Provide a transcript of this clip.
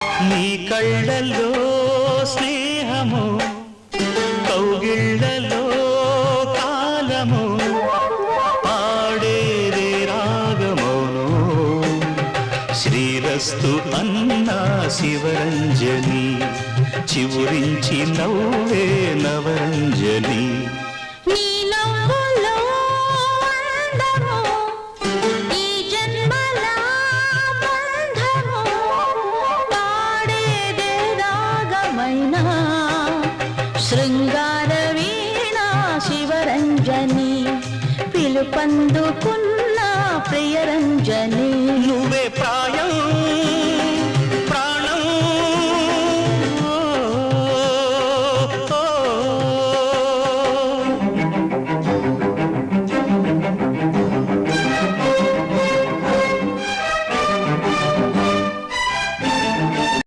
నీ కళ్ళల్లో స్నేహము, కౌగిళ్ళలో కాలము, పాడేరే రాగమౌను, శ్రీరస్తు అన్నా శివరంజని, చివురించి నవ్వే నవరంజని. శృంగార వీణ శివరంజని, పిలుపందుకున్న ప్రియరంజని. నువ్వే